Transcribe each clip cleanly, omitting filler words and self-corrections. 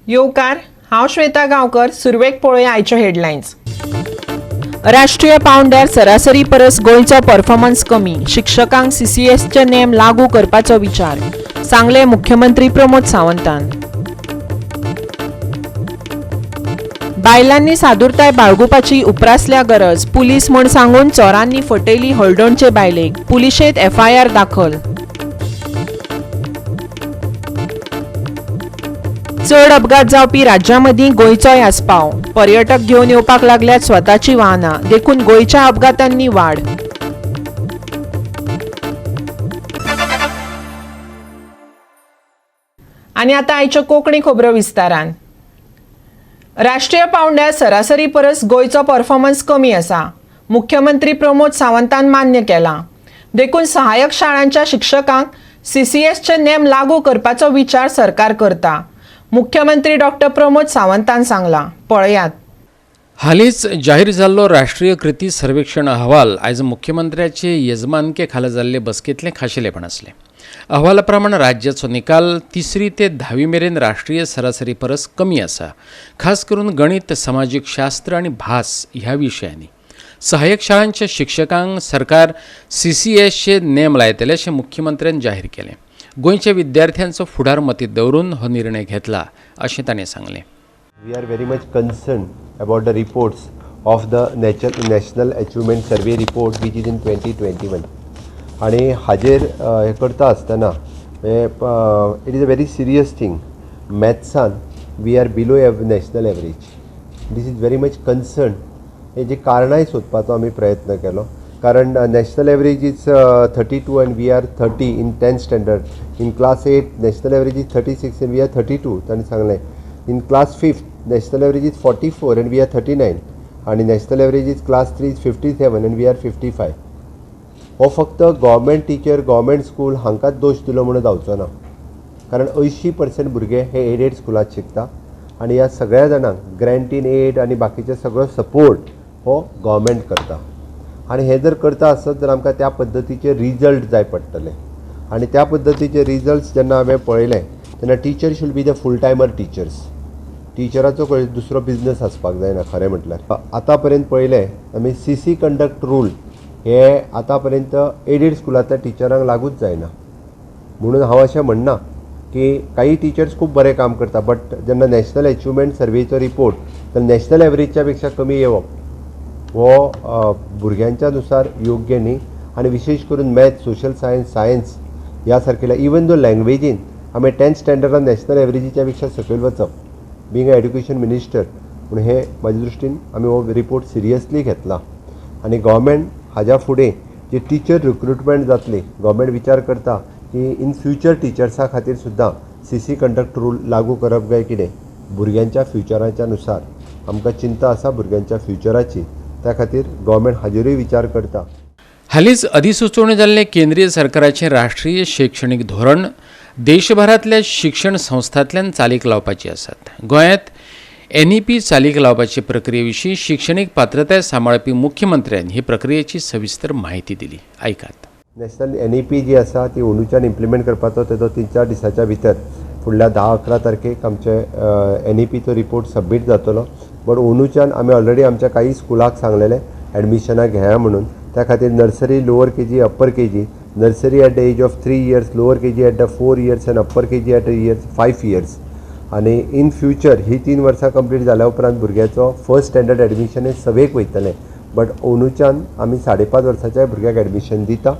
येवकार हांव श्वेता गांवकर. सुरवेक पळोवया आयच्यो हेडलायन्स. राष्ट्रीय पांवड्यार सरासरी परस गोंयचो परफॉर्मन्स कमी. शिक्षकांक CCSचे नेम लागू करपाचो विचार, सांगले मुख्यमंत्री प्रमोद सावंतान. बायलांनी सादुरताय बाळगुपाची उप्रासल्या गरज. पुलीस म्हूण सांगून चोरांनी फटयली हळडोणचे बायलेक. पुलिशेंत FIR दाखल. चड अपघात जावपी राज्यां मदीं गोंयचोय आस्पाव. पर्यटक घेवन येवपाक लागल्यात स्वताची वाहनां, देखून गोंयच्या अपघातांनी वाड. आनी आतां आयच्यो कोंकणी खबरो विस्तारान. राष्ट्रीय पांवड्यार सरासरी परस गोंयचो परफॉर्मन्स कमी आसा. मुख्यमंत्री प्रमोद सावंतान मान्य केलां. देखून सहाय्यक शाळांच्या शिक्षकांक CCSचे नेम लागू करपाचो विचार सरकार करता. मुख्यमंत्री डॉक्टर प्रमोद सावंतान सांगलां. पळयात. हालींच जाहीर जाल्लो राष्ट्रीय कृती सर्वेक्षण अहवाल आयज मुख्यमंत्र्याचे येजमानके खाला जाल्ले बसकेंतलें खाशेलेपण आसलें. अहवाला प्रमाण राज्याचो निकाल 3री ते 10वी मेरेन राष्ट्रीय सरासरी परस कमी आसा. खास करून गणित, समाजीक शास्त्र आनी भास ह्या विशयांनी. सहाय्यक शाळांच्या शिक्षकांक सरकार CCSचे नेम लायतले अशें मुख्यमंत्र्यान जाहीर केलें. गोंयच्या विद्यार्थ्यांचो फुडार मतींत दवरून हो निर्णय घेतला अशें ताणें सांगलें. We are very much concerned about the reports of the National Achievement Survey report which is in 2021. आणि हाजेर हे करता आसतना it is a very serious thing. मॅथ्सान we are below national average. This is very much concern. हेजी कारणांय सोदपाचो आमी प्रयत्न केलो. कारण national average is 32 and we are 30 in 10th standard. In class 8 national average is 36 and we are 32 ताणें सांगलें. In class 5th national average is 44 and we are 39 आणि national average is class 3 is 57 and we are 55. हो फक्त government teacher, government school हांकांच दोश दिलो म्हणून जावचो ना. कारण 80% भुरगे हे एडेड स्कुलात शिकता आणि ह्या सगळ्या जाणांक ग्रँट इन एड आनी बाकीचे सगळो सपोर्ट हो गव्हर्मेंट करता. आणि हे जर करता आसत जाल्यार आमकां त्या पद्दतीचे रिजल्ट जाय पडटले. आणि त्या पद्दतीचे रिजल्ट्स जेन्ना हांवें पळयले तेन्ना teacher should be the full timer teachers. टिचराचो खंय दुसरो बिझनस आसपाक जायना खरें म्हटल्यार. आतां पर्यंत पळयलें आमी CC कंडक्ट रूल हे आतां पर्यंत एडेड स्कुलांतल्या टिचरांक लागूच जायना. म्हणून हांव अशें म्हणना की काही टिचर्स खूब बरें काम करता, बट जेन्ना नॅशनल अचिवमेंट सर्वेचो रिपोर्ट तर नॅशनल एवरेजच्या पेक्षा कमी येवप हो भुरग्यांच्या नुसार योग्य न्ही. आणि विशेष करून मॅथ्स, सोशल सायन्स ह्या सारकेल्या इवन दो लँग्वेजीन आमी 10th स्टँडर्डान नॅशनल एवरेजीच्या पेक्षा सकयल वचप. बींग अ एड्युकेशन मिनिस्टर पूण हे म्हाजे दृश्टीन आमी हो रिपोर्ट सिरियसली घेतला. आणि गव्हर्मेंट हाज्या फुडें जी टीचर रिक्रुटमेंट जातली, गव्हर्मेंट विचार करता की इन फ्युचर टिचर्सा खातीर सुद्दां CC कंडक्ट रूल लागू करप काय कितें. भुरग्यांच्या फ्युचराच्या नुसार आमकां चिंता आसा भुरग्यांच्या फ्युचराची, त्या खातीर गव्हर्मेंट हाजेरूय विचार करता. हालींच अधिसुचोवणें जाल्लें केंद्रीय सरकाराचें राष्ट्रीय शैक्षणीक धोरण देशभरांतल्या शिक्षण संस्थांतल्यान चालीक लावपाची आसात. गोंयांत NEP चालीक लावपाचे प्रक्रिये विशीं शिक्षणीक पात्रताय सांबाळपी मुख्यमंत्र्यान ही प्रक्रियेची सविस्तर माहिती दिली. ऐकात. नॅशनल NEP जी आसा ती अंदूच्यान इम्प्लिमेंट करपाचो तेजो 3-4 दिसाच्या भितर फुडल्या 10-11 तारखेक आमचे NEPचो रिपोर्ट सबमीट जातलो. बट अंदूच्यान आमी ऑलरेडी आमच्या काही स्कुलाक सांगलेलें एडमिशनाक घेया म्हणून. त्या खातीर nursery, lower KG, upper KG, nursery at the age of 3 years, lower KG at the 4 years and upper KG at the 5 years. आणि इन फ्युचर ही 3 वर्सां कंप्लीट जाल्या उपरांत भुरग्याचो फर्स्ट स्टँडर्ड एडमिशन हे सवेक वयतलें. बट अंदूच्यान आमी 5.5 वर्साच्या भुरग्याक एडमिशन दिता.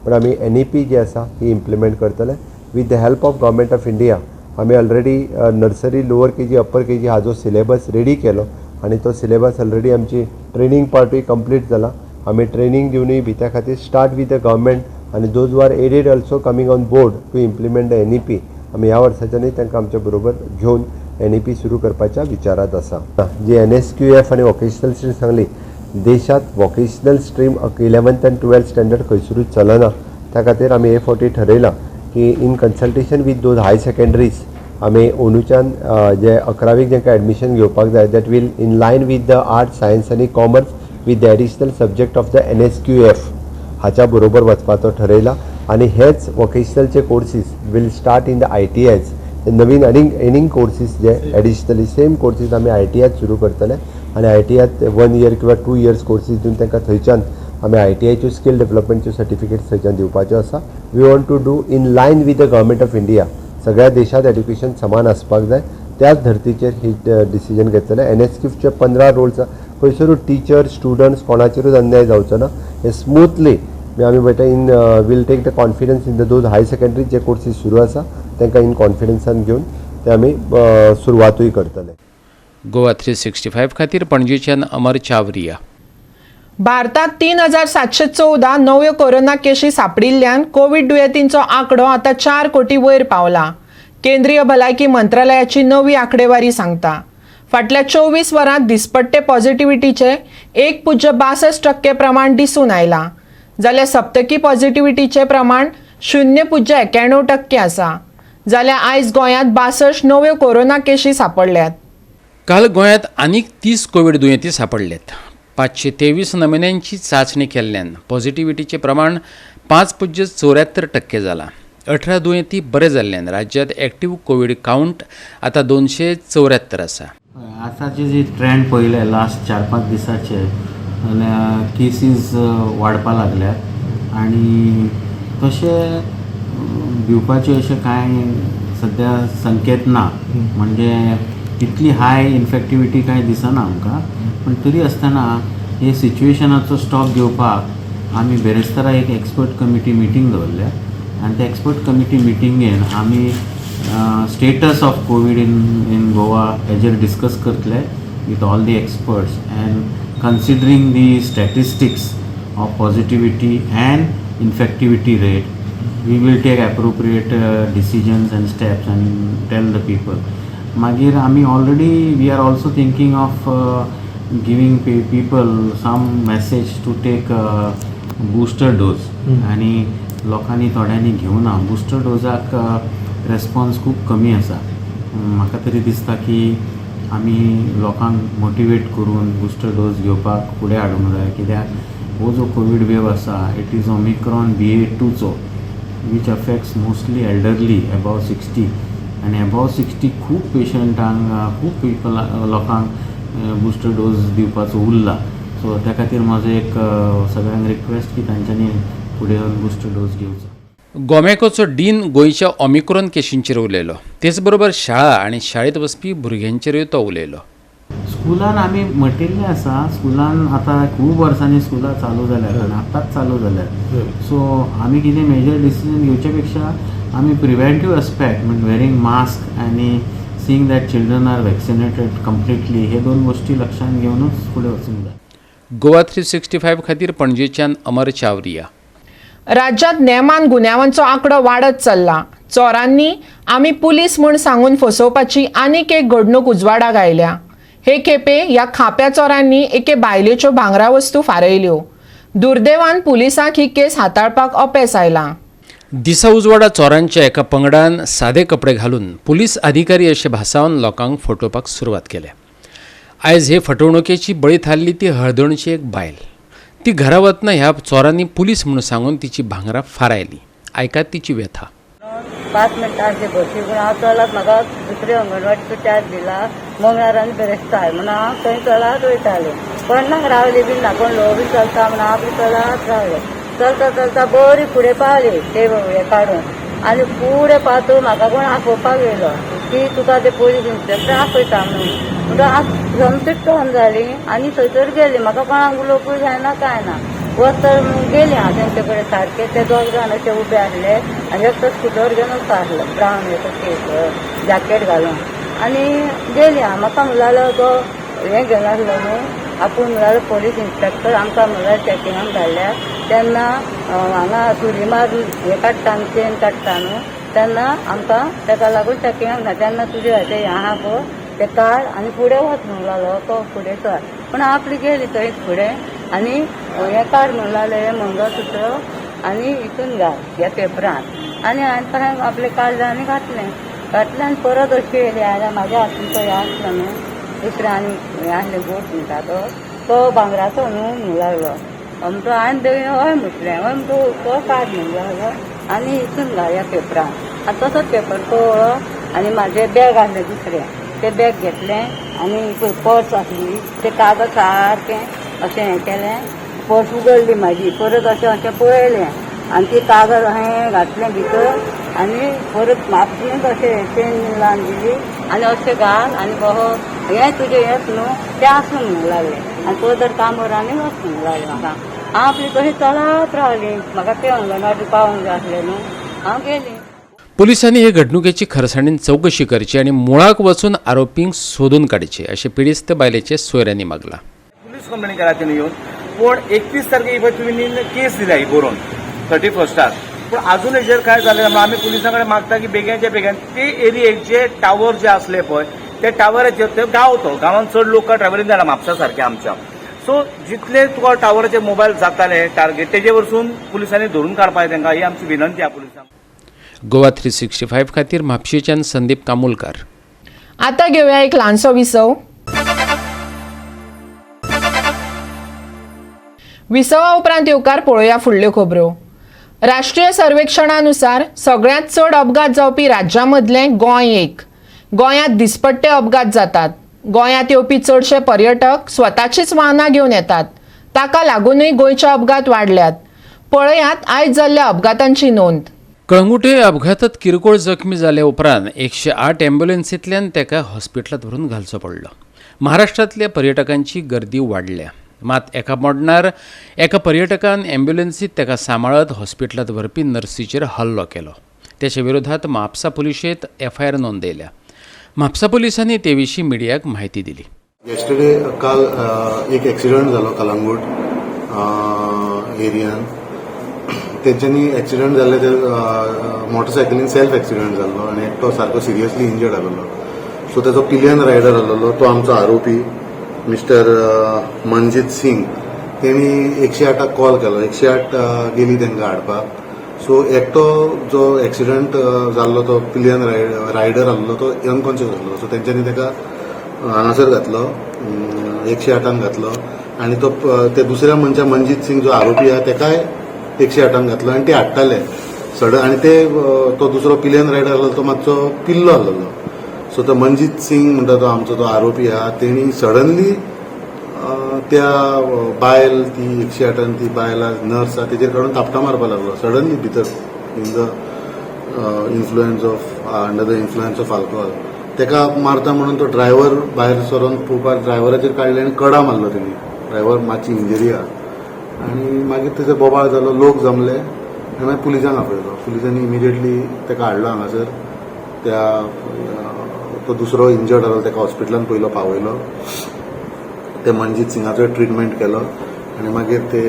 पण आमी NEP जी आसा ही इम्प्लिमेंट करतले with the help of government of India. आमी already nursery, lower KG, upper KG हाजो सिलेबस रेडी केलो आणि तो सिलेबस ऑलरेडी आमची ट्रेनिंग पार्टूय कंप्लीट जाला. आमी ट्रेनिंग दिवनूय बी त्या खातीर स्टार्ट विथ द गव्हर्मेंट आणि those are aided also coming on board to implement the NEP. आमी ह्या वर्साच्यानूय तांकां आमच्या बरोबर घेवन NEP सुरू करपाच्या विचारात आसा. जी NSQF आणि वोकेशनल स्ट्रीम सांगली, देशांत vocational stream 11th and 12th standard खंयसरूच चलना. त्या खातीर आमी हे फावटी ठरयलां की in consultation with those high secondaries आमी अंदूच्यान जे 11वीक जेंकां एडमिशन घेवपाक जाय that will in line with the arts, science आनी commerce with the additional subject of the NSQF हाच्या बरोबर वचपाचो ठरयला. आणि हेच वोकेशनलचे courses will start in the ITIs Naveen एनींग courses जे एडिशनली सेम कोर्सीस आमी ITIत सुरू करतले आनी ITIत 1 year किंवा 2 years कोर्सीस दिवन तांकां थंयच्यान आमी ITIच्यो स्कील डेव्हलपमेंटच्यो सर्टिफिकेट्स थंयच्यान दिवपाच्यो आसा. We want to do in line with the government of India. सगळ्या देशांत एड्युकेशन समान आसपाक जाय, त्याच धर्तीचेर ही डिसिजन घेतलेलें. NSQFचे 15 रोल्स खंयसरूच टीचर स्टुडंट्स कोणाचेरूच अन्याय जावचो ना. हे स्मूथली आमी बेटा इन will take the confidence in the those high secondary जे कोर्सीस सुरू आसा तांकां इन कॉन्फिडन्सान घेवन ते आमी सुरवातूय करतले. गोवा 365 खातीर पणजेच्यान अमर चावरिया. भारतात 3714 नव्यो कोरोना केशी सापडिल्ल्यान कोविड दुयेंतींचो आंकडो आतां 4 कोटी वयर पावला. केंद्रीय भलायकी मंत्रालयाची नवी आंकडेवारी सांगता. फाटल्या 24 वरांत दिसपट्टे पॉझिटिव्हिटीचे 1.62% प्रमाण दिसून आयला, जाल्यार सप्तकी पॉझिटिव्हिटीचे प्रमाण 0.91% आसा. जाल्यार आयज गोंयांत 62 नव्यो कोरोना केशी सापडल्यात. काल गोंयांत आनीक 30 कोविड दुयेंती सापडल्यात. 523 नमुन्यांची चांचणी केल्ल्यान पॉझिटिव्हिटीचे प्रमाण 5.74% जाला. 18 दुयेंती बरे जाल्ल्यान राज्यांत एक्टीव कोविड काउंट आतां 274 आसा. आतांचे जे ट्रेंड पळयले लास्ट 4-5 दिसाचे जाल्यार केसीस वाडपा लागल्यात आनी तशे भिवपाचे अशे कांय सद्या संकेत ना. म्हणजे इतली हाय इन्फेक्टिविटी कांय दिसना आमकां, पण तरी आसतना हे सिच्युएशनाचो स्टॉक घेवपाक आमी बेरेस्तारा एक एक्सपर्ट कमिटी मिटींग दवरल्या आनी त्या एक्सपर्ट कमिटी मिटींगेन आमी status of covid in Goa हेजेर डिस्कस करतले with all the experts and considering the statistics of positivity and infectivity rate we will take appropriate decisions and steps and tell the people. मागीर आमी already we are also thinking of giving people some message to take booster dose आनी लोकांनी थोड्यांनी घेवना. Booster डोजाक response खूब कमी आसा. म्हाका तरी दिसता की आमी लोकांक मोटिवेट करून बुस्टर डोज घेवपाक फुडें हाडूंक जाय, कित्याक हो जो कोवीड वेव आसा इट इज ओमिक्रॉन BA.2चो which affects mostly elderly above 60 आनी अबाव 60 खूब पेशंटांक खूब पीपल लोकांक बुस्टर डोज दिवपाचो उरला. सो त्या खातीर म्हजो एक सगळ्यांक रिक्वेस्ट की तांच्यांनी फुडें येवन बुस्टर डोज घेवचो. गोमेकोचो डीन गोंयच्या ओमिक्रॉन केशींचेर उलयलो. तेच बरोबर शाळा आनी शाळेंत वचपी भुरग्यांचेरूय तो उलयलो. स्कुलान आमी म्हटिल्लें आसा, स्कुलान आतां खूब वर्सांनी स्कुलां चालू जाल्यात आनी आतांच चालू जाल्यात. सो आमी कितें मेजर डिसिजन घेवचे पेक्षा आमी प्रिवेंटीव एस्पेक्ट म्हणजे वेरिंग मास्क आनी seeing that children are vaccinated completely हे 2 गोश्टी लक्षांत घेवनूच फुडें वचूंक जाय. गोवा 365 खातीर पणजेच्यान अमर चावरिया. राज्यांत नेमान गुन्यांवांचो आंकडो वाडत चल्ला. चोरांनी आमी पुलीस म्हूण सांगून फसोवपाची आनीक एक घडणूक उजवाडाक आयल्या. हे खेपे ह्या खाप्या चोरांनी एके बायलेच्यो भांगरा वस्तू फारयल्यो. दुर्दैवान पुलिसांक ही केस हाताळपाक अपेस आयला. दिसा उजवाडा चोरांच्या एका पंगडान सादे कपडे घालून पुलीस अधिकारी अशे भासावन लोकांक फटोवपाक सुरवात केल्या. आयज हे फटवणुकेची बळी थारली ती हळदणची एक बायल. ती घरा वतना ह्या चोरांनी पुलीस म्हणून सांगून तिची भांगरां फारायली. आयकात तिची व्यथा. 5 मिनटांचे बसी पूण हांव चलत म्हाका दुसरे अंगणवाडीचो चार्ज दिला मंगळारांनी बेरेस्ताय म्हणून हांव थंय चलत वयतालें. कोणाक रावली बीन ना, कोण लो बी चलता म्हणून हांव बी चलत रावलें. चलता चलता बरी फुडें पावली ते हे काडून आनी फुडें पावतून म्हाका कोण आपोवपाक येयलो की तुका ते पुलीस इन्स्पेक्टर आपयता म्हणून. म्हणून समतीत टोन जाली आनी थंयसर गेली. म्हाका कोणाक उलोवपूय जायना कांय ना. वतर गेली हांव तेंचे कडेन सारके. ते 2 जाण अशे उबे आसले आनी एकटो स्कुटर घेवन वतालो ब्रावन हेचो जॅकेट घालून आनी गेली हांव. म्हाका म्हणलेलो तो हें घेवन आसलो न्हू आपूण म्हणलेलो पुलीस इन्स्पेक्टर आमकां म्हणल्यार चॅकिंगाक धाडल्या. तेन्ना हांगा सुरीमार हें काडटा न्हू चेन काडटा न्हू तेन्ना आमकां ताका लागून चॅकिंगाक ना. तेन्ना तुजें अशें हें आहा पळय तें काड आनी फुडें वच म्हणलेलो तो फुडें चल. पूण हांव आपली गेली थंय फुडें आनी हें काड म्हणलेलें हें मंगळसूत्र आनी हितून घाल ह्या पेपरान आनी हांवें परत आपलें काडलें आनी घातलें आनी परत अशी येयली. आयल्यार म्हाज्या हातीन तो हें आसलो न्हू दुसरें आनी हें आसलें गोट म्हणटा तो भांगराचो न्हू म्हणूं लागलो. म्हणटो हांवें बेगीन हय म्हटलें. हय म्हणटो तो काड म्हणूं लागलो आनी हितून घाल ह्या पेपरान. आनी तसोच पेपर पळोवलो आनी म्हाजें बॅग आसलें दुसरें तें बॅग घेतलें आनी पर्स आसली तें कागद सारकें अशें हें केलें पर्स उगडली म्हाजी परत अशें पळयलें आनी ती कागद अशें घातलें भितर आनी परत म्हापशेंच अशें चेन लावन दिली आनी अशें घाल आनी बहो हें तुजें हेंच न्हू तें आसूं म्हणूंक लागलें आनी तो तर कामार आनी वच म्हणूंक लागलें म्हाका हांव आपली तशी चलत रावली म्हाका तें अंगणवाडी पावूंक जाय आसलें न्हू हांव गेली. पोलिसांनी हे घडणुकेची खरसाणीन चौकशी करची आणि मुळाक वचून आरोपींक सोदून काडचे अशें पिडिस्त बायलेचे सोयऱ्यांनी मागला. पुलीस कंप्लेन केला तिने येऊन पण 31 तारखेक तुमी केस दिल्या ही बरोवन 31 पण अजून हेजेर काय झालें आमी पुलिसां कडेन मागता की बेग्याच्या बेगीन ते एरियेक जे टावर जे असले पळय ते टावराचेर ते गांव तो गांवांत चड लोक ट्रॅव्हलिंग जालां म्हापसा सारकें आमच्या सो जितले तुका टावराचे मोबायल जाताले टार्गेट तेजे वरसून पुलिसांनी धरून काडपाक तांकां ही आमची विनंती आहा पुलिसांक. गोवा 365 खातीर म्हापशेच्यान संदीप कामुलकार. आता घेऊया एक ल्हानसो विसव. विसवा उपरांत येवकार पळोवया फुडल्यो खबरो. राष्ट्रीय सर्वेक्षणानुसार सगळ्यांत चड अपघात जावपी राज्यां मदलें गोंय एक. गोंयांत दिसपट्टे अपघात जातात. गोंयांत येवपी चडशे पर्यटक स्वताचीच वाहनां घेवन येतात. ताका लागूनय गोंयचे अपघात वाडल्यात. पळयात आयज जाल्ल्या अपघातांची नोंद. कळंगुटे अपघातात किरकोळ जखमी जाले उपरांत 108 अँब्युलन्सींतल्यान ताका हॉस्पिटलांत व्हरून घालचो पडलो. महाराष्ट्रांतल्या पर्यटकांची गर्दी वाडल्या. मात एका मोडणार एका पर्यटकान अँब्युलन्सीत ताका सांबाळत हॉस्पिटलांत व्हरपी नर्सीचेर हल्लो केलो. त्याच्या विरोधात म्हापसा पुलिशेंत FIR नोंदयल्या. म्हापसा पुलिसांनी ते विशीं मिडियाक म्हायती दिली. येस्टरडे काल एक एक्सिडंट जालो कलंगूट एरियान. तेंच्यांनी एक्सिडंट जाल्ले ते मोटरसायकलीन सेल्फ एक्सिडंट जाल्लो आनी एकटो सारको सिरियसली इंजर्ड आसलो. सो तेजो पिलियन रायडर आसलो तो आमचो आरोपी मिस्टर मनजीत सिंग. तेणी 108 कॉल केलो. 108 गेली तांकां हाडपाक. सो एकटो जो एक्सिडंट जाल्लो तो पिलियन रायडर आसलो तो अनकॉन्शियस आसलो. सो तेंच्यांनी ताका हांगासर घातलो 108 घातलो आनी तो ते दुसऱ्या मनशा मनजीत सिंग जो आरोपी आहा ताकाय 108 घातलो आनी ते हाडटाले सडन आनी ते तो दुसरो पिलियन रायडर आसलो तो मातसो पिल्लो आसलो. सो तो मनजीत सिंग म्हणटा तो आमचो तो आरोपी आहा तेणी सडनली त्या बायल ती 108 ती बायल नर्स आहा तेजेर काडून थापटा मारपाक लागलो सडनली भितर in the influence of under the influence of alcohol. ताका मारता म्हणून तो ड्रायव्हर भायर सरोन पळोवपाक ड्रायव्हराचेर काडले आनी कडा मारलो तेणी. ड्रायव्हर मातशी इंजरी आहा आनी मागीर तेजो बोबाळ जालो. लोक जमले आनी मागीर पुलिसांक आपयलो. पुलिसांनी इमिजिएटली ताका हाडलो हांगासर. त्या तो दुसरो इंजर्ड आसलो ताका हॉस्पिटलांत पयलो पावयलो. ते मनजीत सिंगाचो ट्रिटमेंट केलो आनी मागीर ते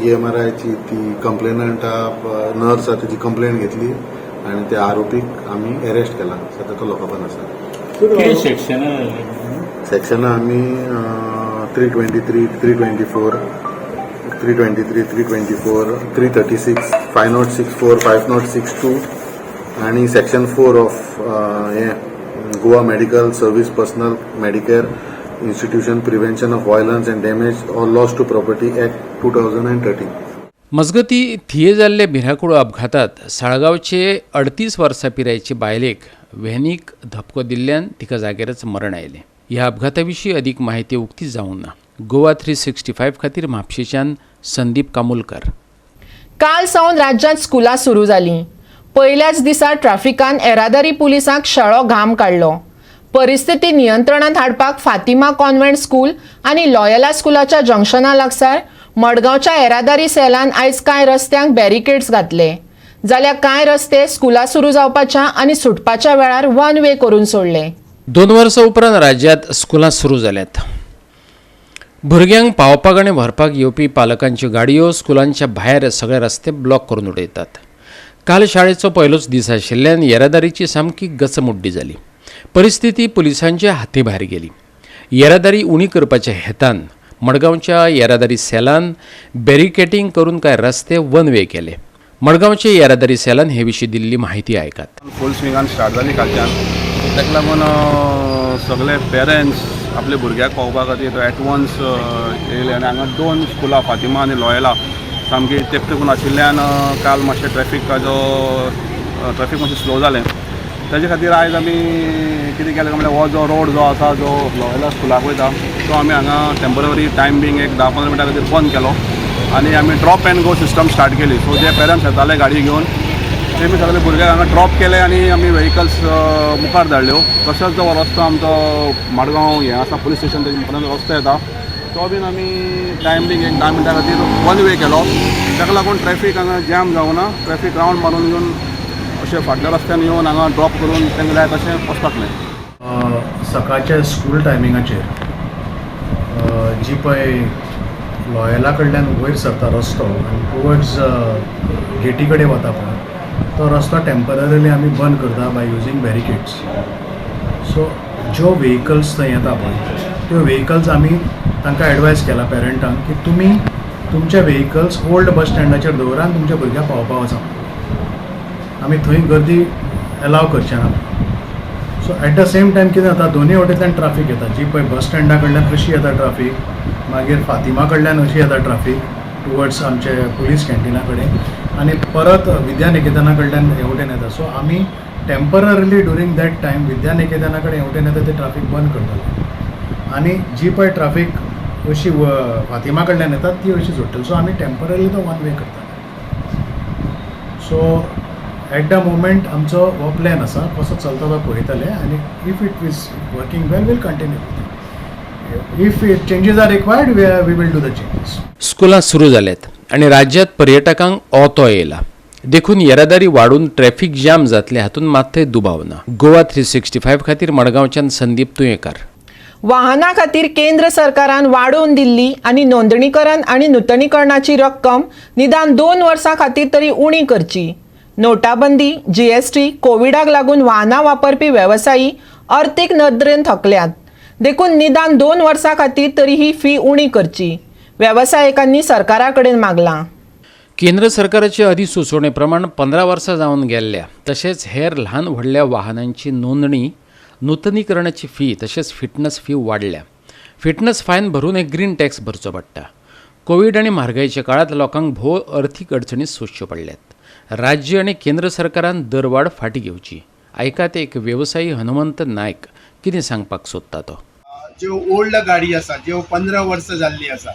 EMRI ची ती कंप्लेनंट नर्स आहा तेजी कंप्लेन घेतली आनी त्या आरोपीक आमी अरेस्ट केला. सद्या तो लोकांपान आसा. सेक्शनां आमी 323, 324, 323, 324, 336, 5064, 5062 आणि section 4 of Goa medical service personnel medicare institution prevention of violence and damage or loss to property act 2013. मजगती थिये जाल्ले भिरांकूळ अपघातात साळगांवचे 38 वर्सां पिरायेचे बायलेक व्हॅनीक धपको दिल्ल्यान तिका जागेरच मरण आयलें. ह्या अपघाता विशीं अदीक माहिती उक्ती जावंक ना. गोवा 365 खातीर म्हापशेच्यान संदीप कामुलकर. काल सावन राज्यांत स्कुलां सुरू जालीं. पयल्याच दिसा ट्रॅफिकान येरादारी पुलिसांक शाळो घाम काडलो. परिस्थिती नियंत्रणांत हाडपाक फातिमा कॉन्व्हेंट स्कूल आनी लॉयला स्कुलाच्या जंक्शना लागसार मडगांवच्या येरादारी सेलान आयज कांय रस्त्यांक बॅरिकेड्स घातले. जाल्यार कांय रस्ते स्कुलां सुरू जावपाच्या आनी सुटपाच्या वेळार वन वे करून सोडले. 2 वर्सां उपरांत राज्यांत स्कुलां सुरू जाल्यात. भुरग्यांक पावपाक आनी व्हरपाक येवपी पालकांच्यो गाडयो स्कुलांच्या भायर सगळे रस्ते ब्लॉक करून उडयतात. काल शाळेचो पयलोच दीस आशिल्ल्यान येरादारीची सामकी गचमुड्डी जाली. परिस्थिती पुलिसांच्या हाती भायर गेली. येरादारी उणी करपाच्या हेतान मडगांवच्या येरादारी सेलान बॅरिकेडिंग करून कांय रस्ते वन वे केले. मडगांवचे येरादारी सेलान हे विशीं दिल्ली माहिती आयकात. फुल स्विंगान स्टार्ट जाली कालच्यान. ताका लागून सगळे पेरंट्स आपल्या भुरग्याक पावोवपा खातीर एट वन्स येयले आनी हांगा 2 स्कुलां फातिमा आनी लॉयला सामकी तेंकून आशिल्ल्यान काल मातशें ट्रॅफीक मातशें स्लो जालें. ताजे खातीर आयज आमी कितें केलें काय म्हळ्यार हो जो रोड जो आसा जो लोयला स्कुलाक वयता तो आमी हांगा टेम्पररी टायम बींग एक 10-15 मिनटां खातीर बंद केलो आनी आमी drop and go system start केली. सो जे पेरंट्स येताले गाडी घेवन तेमी सगळे भुरग्यांक हांगा ड्रॉप केले आनी आमी व्हेकल्स मुखार धाडल्यो. तसोच जो रस्तो आमचो माडगांव हें आसा पुलीस स्टेशन तेजे मुखार रस्तो येता तो बीन आमी टायम बींग एक 10 मिनटां खातीर वन वे केलो. ताका लागून ट्रॅफीक हांगा जॅम जावना. ट्रॅफीक रावंड मारून घेवन अशें फाटल्या रस्त्यान येवन हांगा ड्रॉप करून तांकां जाय तशें वचपाक मेळटा. सकाळच्या स्कूल टायमिंगाचेर जी पळय लॉयला कडल्यान वयर सरता रस्तो आनी टुवर्ड्स गेटी कडेन वता पळय तो रस्तो टेम्पररीली आमी बंद करता बाय युजींग बॅरिकेड्स. सो ज्यो व्हेकल्स थंय येता पळय त्यो व्हेकल्स आमी तांकां एडवायज केला पेरंटांक की तुमी तुमचे व्हेकल्स ओल्ड बस स्टँडाचेर दवरा आनी तुमच्या भुरग्यांक पावोवपा वचा. आमी थंय गर्दी एलाव करचे ना. So at the same time कितें जाता दोनूय वटेंतल्यान ट्राफीक येता. जी पळय बस स्टँडा कडल्यान अशी येता ट्राफीक, मागीर फातिमा कडल्यान अशी येता ट्राफीक टुवर्ड्स आमचे पुलीस कॅन्टिना कडेन आनी परत विद्यानिकेतना कडल्यान हे वटेन येता. सो आमी टेम्पररीली ड्युरींग दॅट टायम विद्यानिकेतना कडेन हे वटेन येता ते ट्राफीक बंद करतले आनी जी पळय ट्राफीक अशी फातिमा कडल्यान येता ती अशी सुट्टली. सो आमी टेम्पररी तो वन वे करता. सो एट द मोमेंट आमचो हो प्लॅन आसा कसो चलता तो पळयतले आनी if it is working well will continue. If changes are required we will do the changes. स्कुलां सुरू जाल्यात आणि राज्यात पर्यटकांक ओतो येयला देखून येरादारी वाडून ट्रॅफिक जॅम जातले हातून मात थंय दुबाव ना. गोवा 365 खातीर मडगांवच्यान संदीप तुयेंकार. वाहना खातीर केंद्र सरकारान वाडोवन दिल्ली आनी नोंदणीकरण आनी नूतनीकरणाची रक्कम निदान 2 वर्सां खातीर तरी उणी करची. नोटाबंदी, जीएसटी, कोविडाक लागून वाहनां वापरपी वेवसायी अर्थीक नदरेन थकल्यात. देखून निदान 2 वर्सां खातीर तरी ही फी उणी करची वेवसायिकांनी सरकारा कडेन मागलां. केंद्र सरकाराचे अधिसुचोवणे प्रमाण 15 वर्सां जावन गेल्ल्या तशेंच हेर ल्हान व्हडल्या वाहनांची नोंदणी, नूतनीकरणाची फी तशेंच फिटनस फी वाडल्या. फिटनस फायन भरून एक ग्रीन टॅक्स भरचो पडटा. कोविड आनी म्हारगायेच्या काळात लोकांक भोव अर्थीक अडचणी सोंसच्यो पडल्यात. राज्य आनी केंद्र सरकारान दरवाड फाटी घेवची. ऐकात एक व्यवसायी हनुमंत नायक कितें सांगपाक सोदता तो. ज्यो ओल्ड गाडी आसा ज्यो 15 वर्सां जाल्ली आसा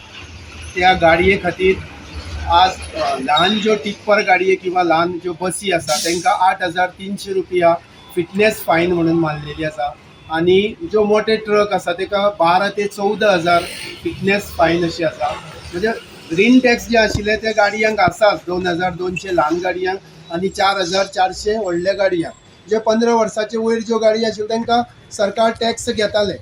त्या गाडये खातीर आज ल्हान ज्यो टिप्पर गाडये किंवा ल्हान ज्यो बसी आसा तांकां 8,300 रुपया फिटनेस फायन म्हणून मारलेली आसा आनी ज्यो मोठे ट्रक आसा ताका 12,000 ते 14,000 फिटनेस फायन अशी आसा. म्हणजे ग्रीन टॅक्स जे आशिल्ले त्या गाडयांक आसाच 2,200 ल्हान गाडयांक आनी 4,400 व्हडल्या गाडयांक. जे 15 वर्साचे वयर ज्यो गाडी आशिल्ल्यो तांकां सरकार टॅक्स घेताले.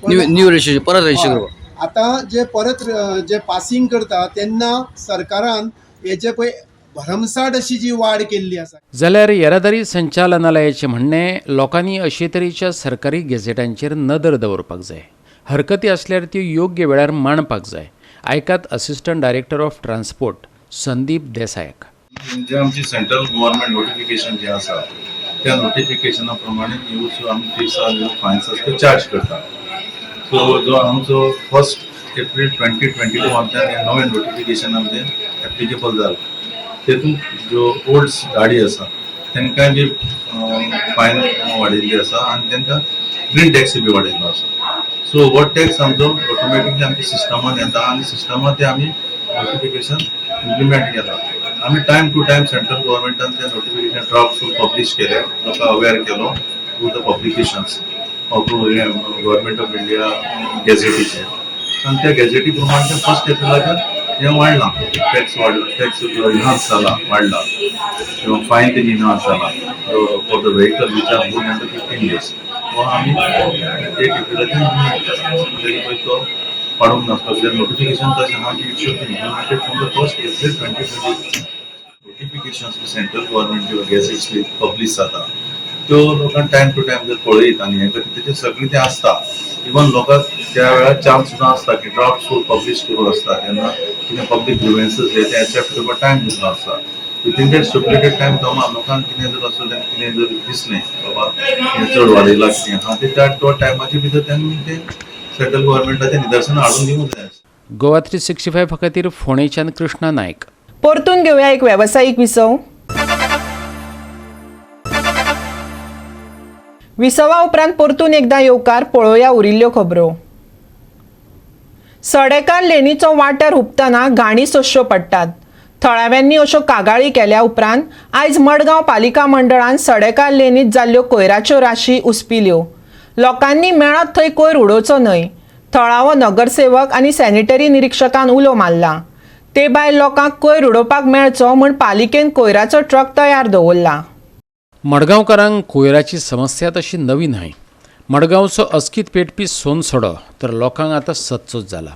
न्यू रेजिस्ट्रेशन परत रेजिस्टर करप. आतां जे परत जे पासिंग करता तेन्ना सरकारान हेजे पळय भरमसाट अशी जी वाड केल्ली आसा. जाल्यार येरादारी संचालनालयाचें म्हणणें लोकांनी अशे तरेच्या सरकारी गॅझेटांचेर नदर दवरपाक जाय. हरकती असल्यार त्यो योग्य वेळार मांडपाक जाय. ऐकात assistant director of transport Sandeep देसायक. जे आमची सेंट्रल गव्हर्नमेंट नोटिफिकेशन जे आसा त्या नोटिफिकेशना प्रमाणे ह्यो आमी फीस आसा फायन्स आसा त्यो चार्ज करता. सो जो आमचो 1 एप्रिल 2022 हे नवें नोटिफिकेशन आमचें एप्लिकेबल जालें. तेतूंत ज्यो ओल्ड गाडी आसा तांकां बी फायन वाडयल्ली आसा आनी तांकां ग्रीन टॅक्स बी वाडयल्लो आसा. सो हो टॅक्स आमचो ऑटोमॅटिकली आमच्या सिस्टमान येता आनी सिस्टमान ते आमी नोटिफिकेशन इम्प्लिमेंट केला. आमी टायम टू टायम सेंट्रल गव्हर्नमेंटान ते नोटिफिकेशन ड्राफ्ट पब्लीश केले, लोकांक अवेअर केलो through the publications of government of India गॅझेटीचे. आनी त्या गॅझेटी प्रमाणे 1 एप्रिलाक हें वाडलां. टॅक्स वाडला, टॅक्स इनहान्स जाला, वाडला किंवा फायन ते इनहान्स जाला for the vehicle which are more than 15 years. हो आमी 1 एप्रिलाच्यान तो वाडोवंक नासता. कित्याक नोटिफिकेशन तशें आहा की it should be implemented from the 1 April 2020. Notifications central government ज्यो गॅझेट्स पब्लीश जाता त्यो लोकांक टायम टू टायम जर पळयत आनी हें करता तेजेर सगळें तें आसता. इवन लोकांक त्या वेळार चान्स सुद्दां आसता की ड्राफ्ट पब्लीश करूं आसता तेन्ना कितें पब्लीक ग्रिव्हन्सीस हे ते एक्सेप्ट करपाक टायम दिसलो आसता. विथीन दॅट स्टिपुलेटेड टायम लोकांक कितें जर असो कितें जर दिसलें बाबा हें चड वाडयलां कितें आहा ते त्या तो टायमाचे भितर तेन्ना ते सेंट्रल गव्हर्नमेंटाचें निदर्शनां हाडून दिवंक जाय. गोवा 365 खातीर फोंडेच्यान कृष्णा नायक. परतून घेवया एक वेवसायीक विसव. विसवा उपरांत परतून एकदा येवकार पळोवया उरिल्ल्यो खबरो. सडेकार लेणीचो वाठार हुबतना घाणी सोंसच्यो पडटात. थळाव्यांनी अश्यो कागाळी केल्या उपरांत आयज मडगांव पालिका मंडळान सडेकार लेणीत जाल्ल्यो कोयराच्यो राशी उस्पिल्यो. लोकांनी मेळत थंय कोयर उडोवचो न्हय. थळावो नगरसेवक आनी सॅनिटरी निरीक्षकान उलो मारला. ते भायर लोकांक कोयर उडोवपाक मेळचो म्हूण पालिकेन कोयराचो ट्रक तयार दवरला. मडगांवकारांक कोयराची समस्या तशी नवी न्हय. मडगांवचो अस्कीत पेटपी सोनसडो तर लोकांक आतां सदचोच जाला.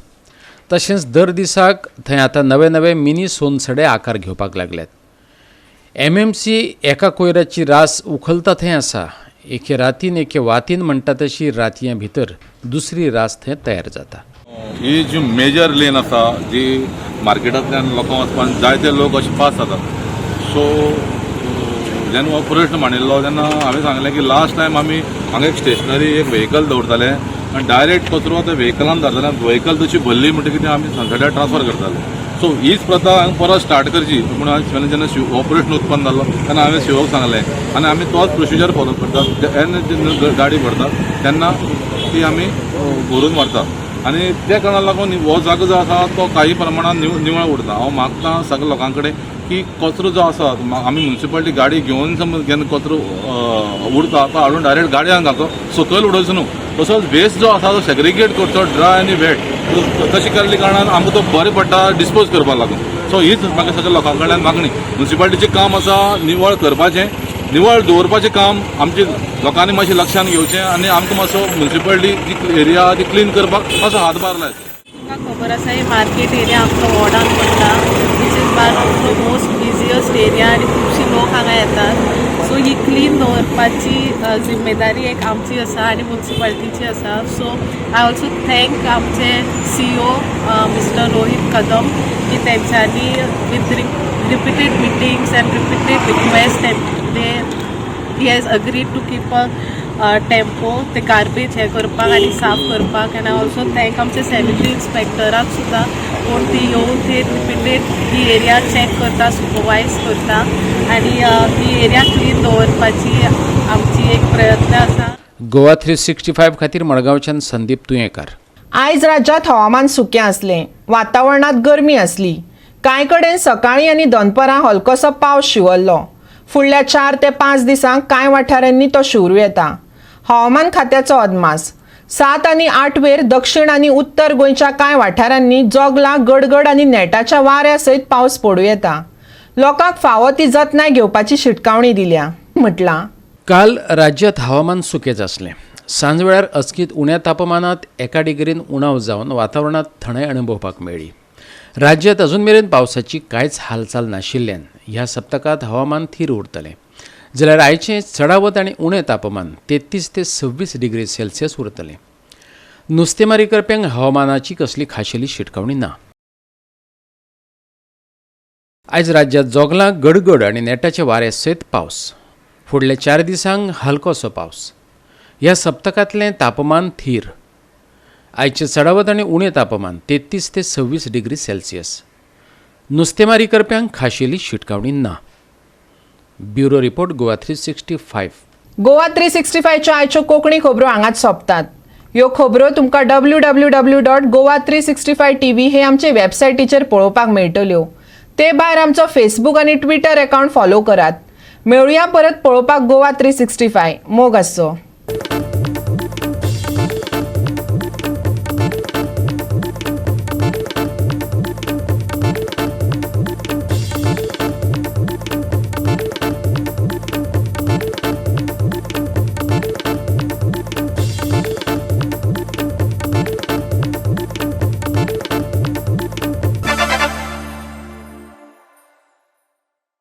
तशेंच दर दिसाक थंय आतां नवे नवे मिनी सोनसडे आकार घेवपाक लागल्यात. MMC एका कोयराची रास उखलता थंय आसा. एके रातीन एके वातीन म्हणटा तशी रातये भितर दुसरी रास थंय तयार जाता. ही जी मेजर लेन आसा जी मार्केटांतल्यान लोकांक वचपाक जायते लोक अशे पास जातात. सो जेन्ना हो प्रश्न मांडिल्लो तेन्ना हांवें सांगलें की लास्ट टायम आमी हांगा एक स्टेशनरी एक व्हेकल दवरताले आनी डायरेक्ट कचरो त्या व्हेकलान घालताले. व्हेकल तशी भरली म्हणटकीर आमी सनसड्यार ट्रान्सफर करताले. सो हीच प्रथा हांवें परत स्टार्ट करची म्हणून जेन्ना हो प्रश्न उत्पन्न जाल्लो तेन्ना हांवें शिवक सांगलें आनी आमी तोच प्रोसिजर फॉलो करतात. जेन्ना गाडी भरतात तेन्ना ती आमी भरून व्हरतात. आनी त्या कारणाक लागून हो जागो जो आसा तो काही प्रमाणात निवळ उरता. हांव मागता सगळ्या लोकां कडेन की कचरो जो आसा आमी म्युन्सिपालिटी गाडी घेवन समज जेन्ना कचरो उरता तो हाडून डायरेक्ट गाडयांक घालचो, सकयल उडोवचो न्हू. तसोच वेस्ट जो आसा तो सेग्रिगेट करचो ड्राय आनी वेट. तशें केल्ले कारणान आमकां तो बरें पडटा डिस्पोज करपाक लागून. सो हीच म्हाका सगळ्या लोकां कडल्यान मागणी. म्युन्सिपालिटीचें काम आसा निवळ करपाचें, निवळ दवरपाचें काम आमचे लोकांनी मातशें लक्षांत घेवचें आनी आमकां मातसो म्युन्सिपालिटी जी एरिया ती क्लीन करपाक मातसो हातभार लायचो. तुमकां खबर आसा ही मार्केट एरिया आमचो वॉर्डान पडटा. Which is one of the most busiest area आनी खुबशीं लोक हांगा येतात. सो ही क्लीन दवरपाची जिम्मेदारी एक आमची आसा आनी म्युन्सिपालिटीची आसा. सो आय ऑल्सो थँक आमचे CEO मिस्टर रोहित कदम की तेंच्यांनी with repeated meetings end repeated request he has agreed to keep a tempo ते गार्बेज हे करपाक आनी साफ करपाक. एंड आय ऑल्सो थँक आमचे सॅनिटरी इन्स्पेक्टराक सुद्दां कोण ती येवन थंय रिपिटेड ही एरिया चॅक करता, सुपरवायज करता आनी ही एरिया क्लीन दवरपाची आमची एक प्रयत्न आसा. गोवा 365 खातीर मडगांवच्यान संदीप तुयेंकार. आयज राज्यात हवामान सुकें आसलें. वातावरणात गरमी आसली. कांय कडेन सकाळीं आनी दनपरां हलकोसो पावस शिवरलो. फुडल्या 4 ते 5 दिसांक कांय वाठारांनी तो शिवरू येता. हवामान खात्याचो अदमास. 7 आनी 8 वेर दक्षिण आनी उत्तर गोंयच्या कांय वाठारांनी जोगला गडगड आनी नेटाच्या वाऱ्या सयत पावस पडूं येता. लोकांक फावो ती जतनाय घेवपाची शिटकावणी दिल्या. म्हटलां काल राज्यात हवामान सुकेंच आसलें. सांजवेळार अस्कीत उण्या तापमानात 1 डिग्रीन उणाव जावन वातावरणात थंडाय अणभवपाक मेळ्ळी. राज्यात अजून मेरेन पावसाची कांयच हालचाल नाशिल्ल्यान ह्या सप्तकात हवामान थीर उरतलें. जाल्यार आयचें चडावत आनी उणें तापमान 33 ते 26 डिग्री सेल्सियस उरतलें. नुस्तेमारी करप्यांक हवामानाची कसली खाशेली शिटकावणी ना. आयज राज्यात जोगलां गडगड आनी नेटाचे वारे सयत पावस. फुडल्या 4 दिसांक हलकोसो पावस. ह्या सप्तकांतलें तापमान थीर. आयचे चडावत आनी उणें तापमान 33 ते 26 डिग्री सेल्सियस. नुस्तेमारी करप्यांक खाशेली शिटकावणी ना. Bureau report Goa 365. गोवा 365च्या आयच्यो कोंकणी खबरो हांगाच सोंपतात. ह्यो खबरो तुमकां www.goa365tv हे आमचे वेबसायटीचेर पळोवपाक मेळटल्यो. ते भायर आमचो फेसबूक आनी ट्विटर अकावंट फॉलो करात. मेळुया परत पळोवपाक गोवा 365. मोग आसचो.